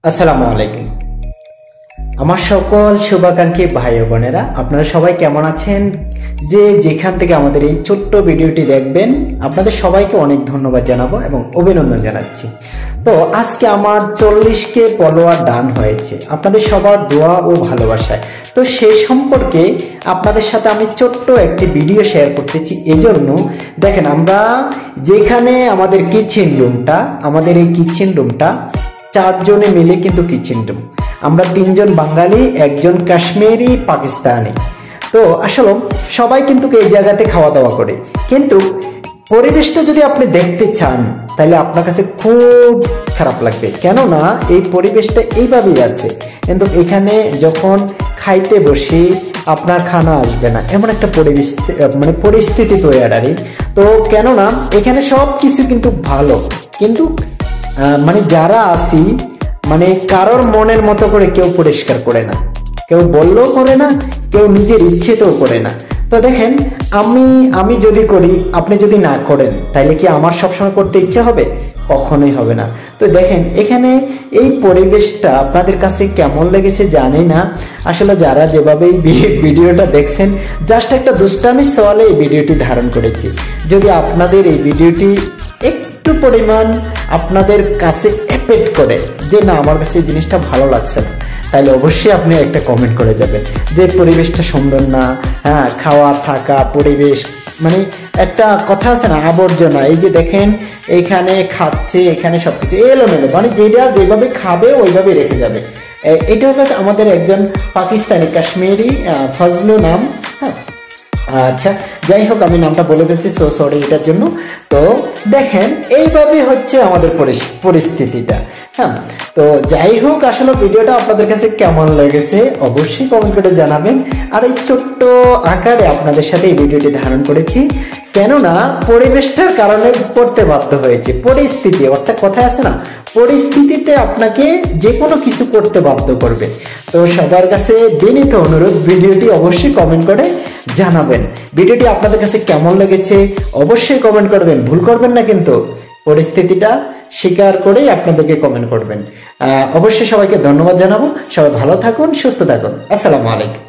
আসসালামু আলাইকুম। আমার সকল শুভাকাঙ্ক্ষী ভাই ও বোনেরা, আপনারা সবাই কেমন আছেন? যে যেখান থেকে আমাদের এই ছোট্ট ভিডিওটি দেখবেন, আপনাদের সবাইকে অনেক ধন্যবাদ জানাবো এবং অভিনন্দন জানাচ্ছি। তো আজকে আমার 40K ফলোয়ার ডান হয়েছে আপনাদের সবার দোয়া ও ভালোবাসায়। তো সেই সম্পর্কে আপনাদের সাথে আমি ছোট্ট একটি ভিডিও শেয়ার করতেছি। এজন্য দেখেন, আমরা যেখানে আমাদের এই কিচেন রুমটা 4 জনে মিলে কিন্তু কিচেন রুম। আমরা 3 জন বাঙালি, একজন কাশ্মীরি, পাকিস্তানি। তো আসলে সবাই কিন্তু এই জায়গাতে খাওয়া দাওয়া করে, কিন্তু পরিবেশটা যদি আপনি দেখতে চান তাহলে আপনার কাছে খুব খারাপ লাগবে। কেননা এই পরিবেশটা এইভাবেই আছে, কিন্তু এখানে যখন খাইতে বসি আপনার খানা আসবে না, এমন একটা পরিবেশ পরিস্থিতি তৈরি। তো কেননা এখানে সব কিছু কিন্তু ভালো, কিন্তু যারা আসি কারোর মনের মতো করে কেউ পরিষ্কার করে না, কেউ বললেও করে না, কেউ নিজের ইচ্ছেতেও করে না। তো দেখেন, আমি যদি করি, আপনি যদি না করেন, তাইলে কি আমার সবসময় করতে ইচ্ছে হবে? কখনোই হবে না। তো দেখেন, এখানে এই পরিবেশটা আপনাদের কাছে কেমন লেগেছে জানি না। আসলে যারা যেভাবে এই ভিডিওটা দেখছেন, জাস্ট একটা দুষ্টামি সওয়ালে এই ভিডিওটি ধারণ করেছি। যদি আপনাদের এই ভিডিওটি একটু পরিমাণ আপনাদের কাছে এফেক্ট করে যে না, আমার কাছে এই জিনিসটা ভালো লাগছে না, তাহলে অবশ্যই আপনি একটা কমেন্ট করে যাবেন যে পরিবেশটা সুন্দর না। হ্যাঁ, খাওয়া থাকা পরিবেশ, একটা কথা আছে না, আবর্জনা। এই যে দেখেন, এখানে খাচ্ছে, এখানে সবকিছু এলোমেলো, যেটা যেভাবে খাবে ওইভাবে রেখে যাবে। এটা হলো আমাদের একজন পাকিস্তানি, কাশ্মীরি, ফজলু নাম। হ্যাঁ, আচ্ছা, যাই হোক, আমি নামটা বলে ফেলছি, সো সরি এটার জন্য। তো দেখেন, এইভাবে হচ্ছে আমাদের পরিস্থিতিটা। হ্যাঁ, তো যাই হোক, আসলে ভিডিওটা আপনাদের কাছে কেমন লেগেছে অবশ্যই কমেন্ট করে জানাবেন। আর এই ছোট্ট আকারে আপনাদের সাথে এই ভিডিওটি ধারণ করেছি, কেননা পরিবেশটার কারণে করতে বাধ্য হয়েছে। পরিস্থিতি অর্থাৎ কথায় আছে না, পরিস্থিতিতে আপনাকে যে কোনো কিছু করতে বাধ্য করবে। তো সবার কাছে বিনীত অনুরোধ, ভিডিওটি অবশ্যই কমেন্ট করে জানাবেন। ভিডিওটি আপনাদের কাছে কেমন লেগেছে অবশ্যই কমেন্ট করবেন, ভুল করবেন না কিন্তু। পরিস্থিতিটা স্বীকার করেই আপনাদেরকে কমেন্ট করবেন। অবশ্যই সবাইকে ধন্যবাদ জানাবো। সবাই ভালো থাকুন, সুস্থ থাকুন। আসসালামু আলাইকুম।